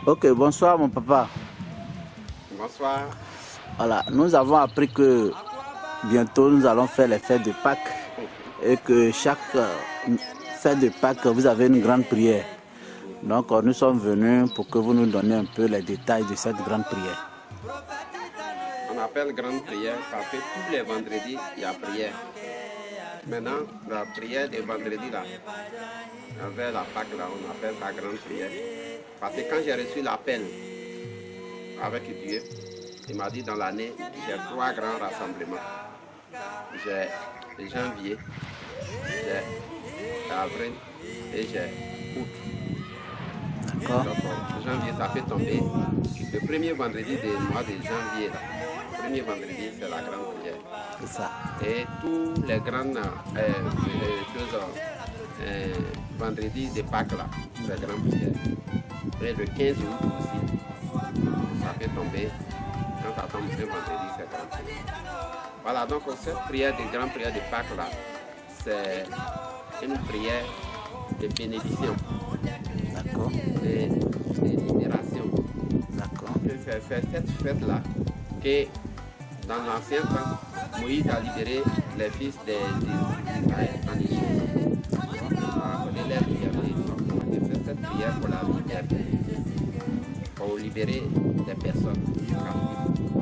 Ok, bonsoir mon papa. Bonsoir. Voilà, nous avons appris que bientôt nous allons faire les fêtes de Pâques et que chaque fête de Pâques, vous avez une grande prière. Donc nous sommes venus pour que vous nous donniez un peu les détails de cette grande prière. On appelle grande prière parce que tous les vendredis, il y a prière. Maintenant, la prière des vendredis, là, vers la Pâques, là, on appelle ça grande prière. Parce que quand j'ai reçu l'appel avec Dieu, il m'a dit dans l'année, j'ai 3 grands rassemblements. J'ai janvier, j'ai avril et j'ai août. D'accord. Donc, janvier, ça fait tomber le premier vendredi du mois de janvier. Là. Le premier vendredi, c'est la grande prière. C'est ça. Et tous les grandes vendredis de Pâques, là, c'est la grande prière. Et le 15 août aussi, ça fait tomber. Quand ça tombe ce vendredi, c'est grande prière. Voilà, donc cette prière de grande prière de Pâques, là, c'est une prière de bénédiction. D'accord. De libération. D'accord. C'est cette fête-là que dans l'ancien temps, Moïse a libéré les fils d'Israël en Égypte. On les libérer. On a fait cette prière pour la liberté, pour libérer des personnes captives.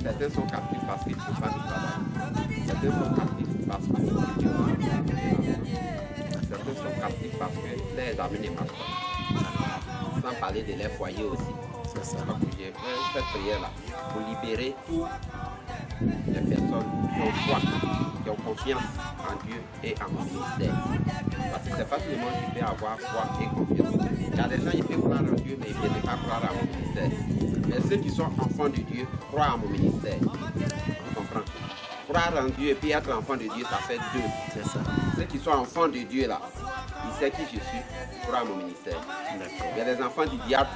Certains sont captifs parce qu'ils ne font pas du travail. Certains sont captifs parce qu'ils certains sont captifs parce que les amis ne marchent pas. Sans parler de leur foyer aussi. C'est ça. Donc j'ai fait cette prière-là pour libérer toutes les personnes qui ont foi, qui ont confiance en Dieu et en mon ministère. Parce que c'est pas tout le monde qui peut avoir foi et confiance. Il y a des gens qui peuvent croire en Dieu, mais ils ne peuvent pas croire à mon ministère. Mais ceux qui sont enfants de Dieu croient à mon ministère. Tu comprends? Croire en Dieu et puis être enfant de Dieu, ça fait deux. C'est ça. Ceux qui sont enfants de Dieu là, ils savent qui je suis, croient à mon ministère. Il y a des enfants du diable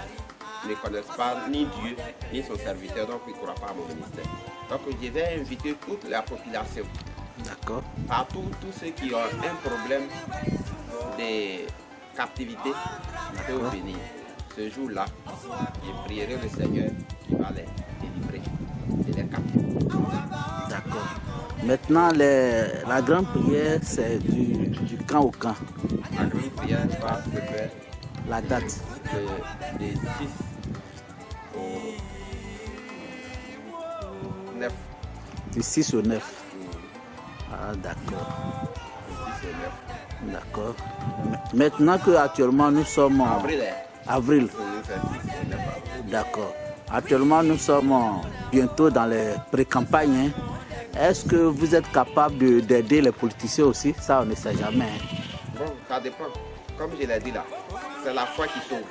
qui ne connaissent pas ni Dieu ni son serviteur, donc ils ne croient pas à mon ministère. Donc je vais inviter toute la population, D'accord. partout, tous ceux qui ont un problème de captivité, ils peuvent venir. Ce jour-là, je prierai le Seigneur qui va les délivrer de les captiver. D'accord. Maintenant, la grande prière, c'est du camp au camp. La grande prière va se faire La date. de 6 au 9. Du 6 au 9. Ah, d'accord. Du 6 au 9. D'accord. Maintenant que actuellement nous sommes en Avril, avril. on fait 6 au 9 avril. D'accord. Actuellement nous sommes bientôt dans les pré-campagnes. Est-ce que vous êtes capable d'aider les politiciens aussi? Ça, on ne sait jamais. Bon, ça dépend. Comme je l'ai dit là, c'est la foi qui sauve.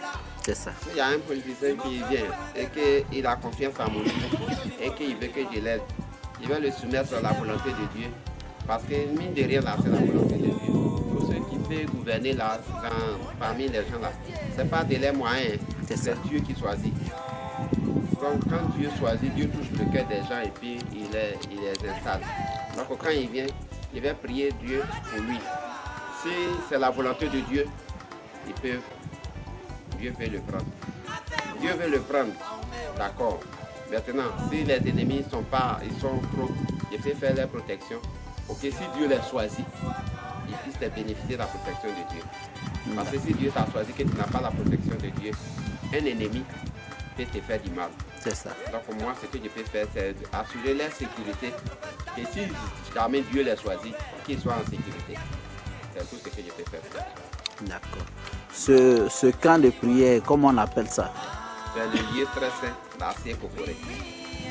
C'est ça. S'il y a un politicien qui vient et qu'il a confiance en mon Dieu et qu'il veut que je l'aide, je vais le soumettre à la volonté de Dieu. Parce que mine de rien là, c'est la volonté de Dieu. Pour ceux qui peuvent gouverner là, parmi les gens là, c'est pas de leurs moyens, c'est Dieu qui choisit. Donc quand Dieu choisit, Dieu touche le cœur des gens et puis il les installe. Donc quand il vient, il va prier Dieu pour lui. Si c'est la volonté de Dieu, Dieu veut le prendre. Dieu veut le prendre, d'accord. Maintenant, si les ennemis sont trop, il peut faire leur protection. Ok, si Dieu les choisit, ils puissent bénéficier de la protection de Dieu. Parce que si Dieu t'a choisi que tu n'as pas la protection de Dieu, un ennemi peut te faire du mal. C'est ça. Donc moi, ce que je peux faire, c'est assurer leur sécurité. Et si jamais Dieu les choisit, qu'ils soient en sécurité. C'est tout ce que je peux faire. D'accord. Ce camp de prière, comment on appelle ça? C'est le lieu très saint d'Assé Kokoré.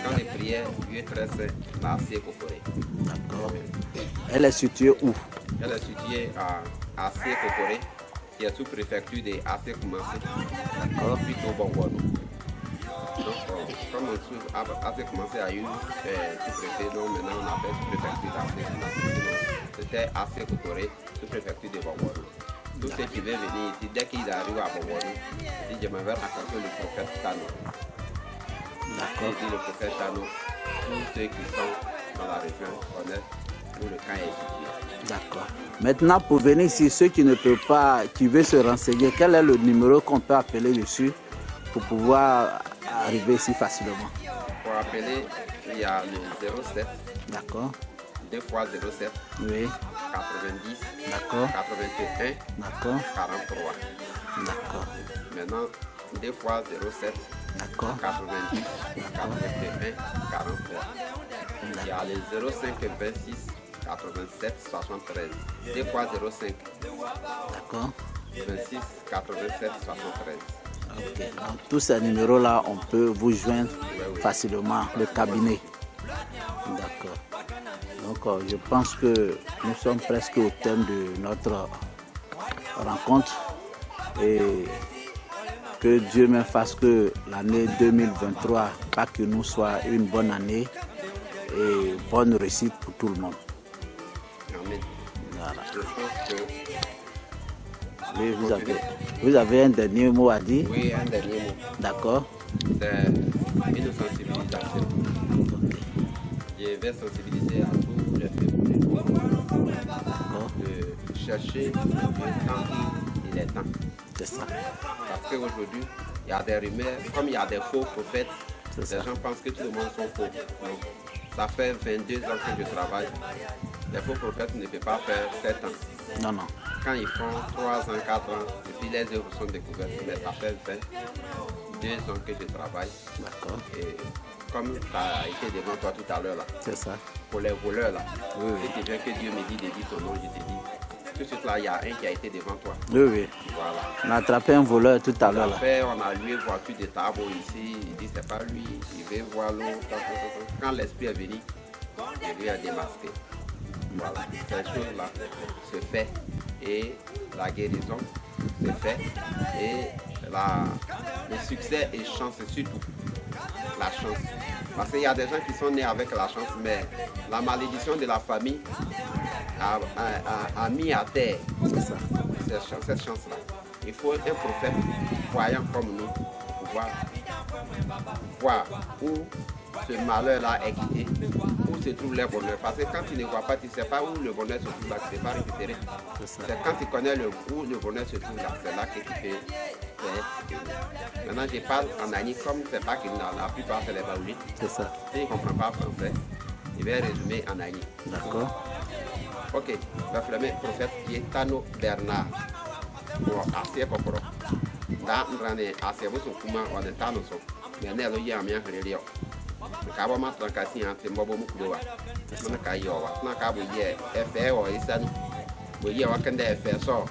Camp de prière, lieu très saint d'Assé Kokoré. D'accord. Elle est située où? Elle est située à Assé Kokoré, qui est sous préfecture de Assé Koumassé. D'accord. Plutôt Bongono. Donc, comme Assé Koumassé a eu sous-préfet, donc maintenant on appelle sous-préfecture d'Assé Koumassé. C'était Assé Kokoré, sous-préfecture de Bongono. Tous ceux qui veulent venir ici, dès qu'ils arrivent à Bongono, ils disent je m'avais rencontré le prophète Tano. D'accord. Il dit le prophète Tano, tous ceux qui sont dans la région connaissent où le camp est situé. D'accord. Maintenant, pour venir ici, ceux qui ne peuvent pas, qui veulent se renseigner, quel est le numéro qu'on peut appeler dessus pour pouvoir arriver ici facilement? Pour appeler, il y a le 07. D'accord. 2 fois 07. Oui. 90. D'accord. 81. D'accord. 43. D'accord. Maintenant, 2 fois 07. D'accord. 90. 81. 43. Il y a les 05 26. 87 73. 2 fois 05. D'accord. 26 87 73. Ok. Donc, tous ces numéros-là, on peut vous joindre facilement, le cabinet. D'accord. Donc, je pense que nous sommes presque au terme de notre rencontre et que Dieu me fasse que l'année 2023, pas que nous soit une bonne année et bonne réussite pour tout le monde. Amen. Voilà. Je pense que... Oui, vous avez un dernier mot à dire? Oui, un dernier mot. D'accord. C'est une sensibilisation. Je vais sensibiliser à tous les féminins de chercher Dieu quand il est temps. C'est ça. Parce qu'aujourd'hui, il y a des rumeurs, comme il y a des faux prophètes, les gens pensent que tout le monde sont faux. Donc, ça fait 22 ans que je travaille. Les faux prophètes ne peuvent pas faire 7 ans. Non, non. Quand ils font 3 ans, 4 ans, et puis les œuvres sont découvertes, mais ça fait 22 ans que je travaille. D'accord. Et comme ça a été devant toi tout à l'heure, là, C'est ça. pour les voleurs, là, Oui, oui. si tu viens que Dieu me dit de dire ton nom, je te dis. Tout de suite là, il y a un qui a été devant toi. Oui, oui. Voilà. On a attrapé un voleur tout à l'heure. Après, on a loué voiture de Tabo ici. Il dit c'est pas lui, il veut voir l'autre. Quand l'esprit est venu, il lui a démasqué. Voilà, ces choses-là se fait et la guérison se fait et le succès et chance surtout. La chance. Parce qu'il y a des gens qui sont nés avec la chance, mais la malédiction de la famille a mis à terre cette chance-là. Il faut un prophète voyant comme nous pour pouvoir voir où ce malheur-là est quitté, où se trouve le bonheur. Parce que quand tu ne vois pas, tu ne sais pas où le bonheur se trouve là, tu ne peux pas récupérer. C'est quand tu connais où le bonheur se trouve là, c'est là que tu peux faire. Maintenant, je parle en Agni, comme c'est pas que la plupart c'est les Baoulés. C'est ça. Si je ne comprends pas français, je vais résumer en Agni. D'accord. Ok, le prophète qui est Tano Bernard. Bon, assez poporo. Dans l'année, assez beaucoup de comment on est Tano so. Mais on est là, il y a un bien réel. Kaba ma trankasi an te mbobo mu kudowa na ka yo wa na ka bo ye efe o isani bo ye wa kanda efe so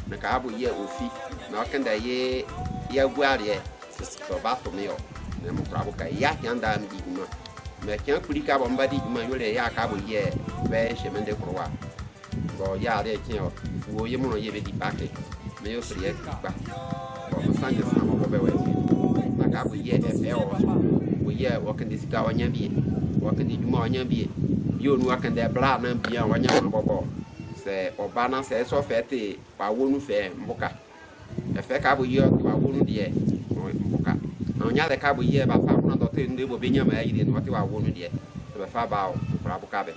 na ka bo ye ofi na kanda ye ya guare so ba to me yo na mo pra bo ka ya kan da mi diguma me kan kuli ka bo mbadi diguma yo le ya ka bo ye be shemende krowa bo ya de kin o wo ye mo no ye be di pake me yo priye ba bo mo sanje sa mo bo be we na ka bo ye efe o yeah, walking this guy on your beer, walking the Juma on your beer. You walking there, black and beer on your bobo. Say, or banner says so fatty, by one fair, Moka. A fair cabo year, by one year, Moka. On the other cabo year, by 500 they will be your maid in what you are wounded yet. The far bow, Prabucabe.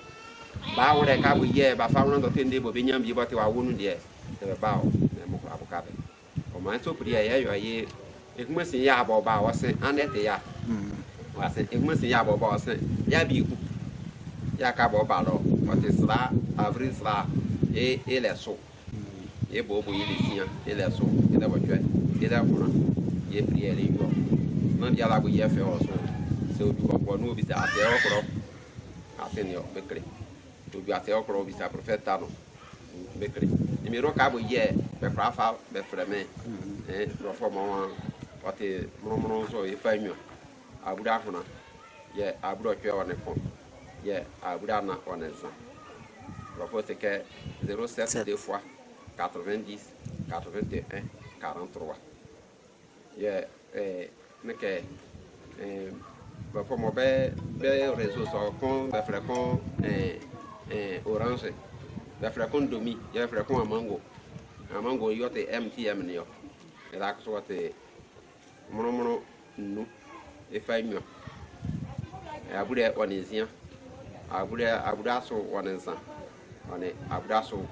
Bow the cabo year, by 510 they will be your what you are wounded yet. The bow, Mokabucabe. For my so pretty, you are ye. It must be ya bow, was and at the ya. It must be Yabo Boss, Yabi Yakabo Balo, what is la, Avris la, et les so. Et Bobo Yelisia, et les so, et la voiture, et la one, ye priere you. Non Yalabu Yefe also. So you are one who is at the okro, Atenio, Beckley. To be at the okro is a prophet, Beckley. The Mirocabo ye, Becrafa, Befreme, and Reform, what is Momoso, if I knew. Abuda hona ye abuda twa wona ko ye abuda na wona nsa rapport c'est que 07 deux fois 90 81 43 ye neke rapport mo be réseau so kon be frère kon orange be frère kon domi ye frère kon amango yote MTM ni yo et là so wote mono nu e faimio e abude onezia abude so onensa on est à Brasso.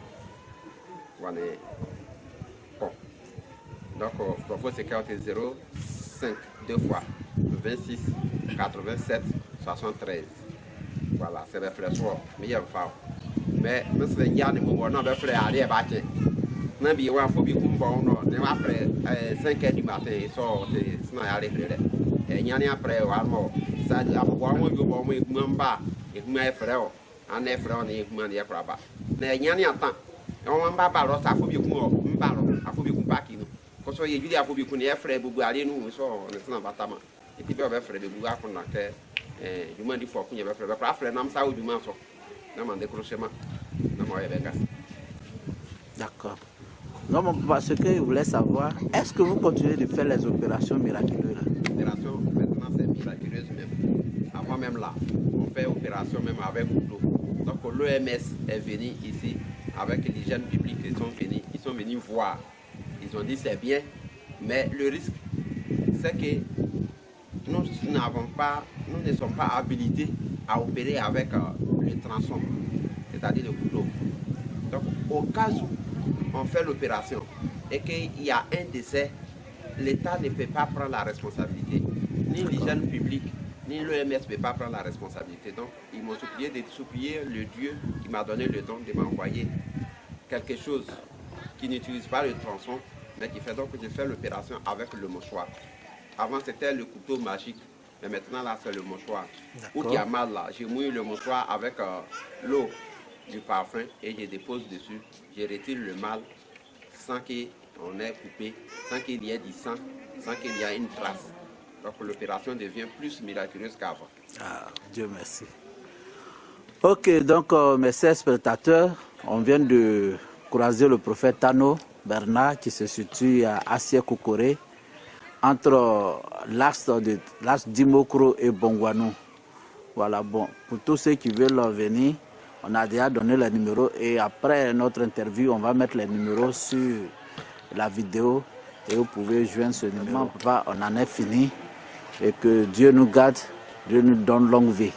On est bon. Donc, il faut se compter 0, 5, 2 fois 26, 87, 73. Voilà, c'est le frère soir. Mais il y a un femme. Mais je suis un moment où je frère aller à Baké. Je suis un peu plus bon. Je suis 5 heures du matin. Je suis allé frère. Et il y a un après, ça dit, je suis frère. On est frère, on est frère. Mais il y a un temps. On va pas ça faut bien qu'on parle, faut bien qu'on paque nous. Quand ça y est, il faut bien qu'on ait frère pour aller nous, ça on est dans bâtiment. Et puis on va frère de bois qu'on a que du moins il faut qu'on y ait frère. Pas frère nam ça ou du moins ça. Nam en décrochement. Nam on est gas. D'accord. Non, parce que je voulais savoir, est-ce que vous continuez de faire les opérations miraculeuses? Opération maintenant c'est miraculeuse même. Avant même là, on fait opération même avec couteau. Donc l'OMS est venu ici avec l'hygiène publique, ils sont venus voir. Ils ont dit c'est bien, mais le risque, c'est que nous ne sommes pas habilités à opérer avec le tronçon, c'est-à-dire le couteau. Donc au cas où on fait l'opération et qu'il y a un décès, l'État ne peut pas prendre la responsabilité. Ni l'hygiène publique, ni l'OMS ne peut pas prendre la responsabilité. Donc, ils m'ont supplié le Dieu qui m'a donné le don de m'envoyer quelque chose qui n'utilise pas le tronçon, mais qui fait donc que je fais l'opération avec le mouchoir. Avant, c'était le couteau magique, mais maintenant, là, c'est le mouchoir. Où il y a mal, là, je mouille le mouchoir avec l'eau du parfum et je dépose dessus. Je retire le mal sans qu'on ait coupé, sans qu'il y ait du sang, sans qu'il y ait une trace. Donc l'opération devient plus miraculeuse qu'avant. Ah, Dieu merci. Ok, donc mes chers spectateurs, on vient de croiser le prophète Tano Bernard qui se situe à Assié-Kokoré entre l'axe d'Imokro et Bongwanou. Voilà, bon, pour tous ceux qui veulent venir, on a déjà donné les numéros et après notre interview, on va mettre les numéros sur la vidéo et vous pouvez joindre ce numéro. Papa, on en est fini et que Dieu nous garde, Dieu nous donne longue vie.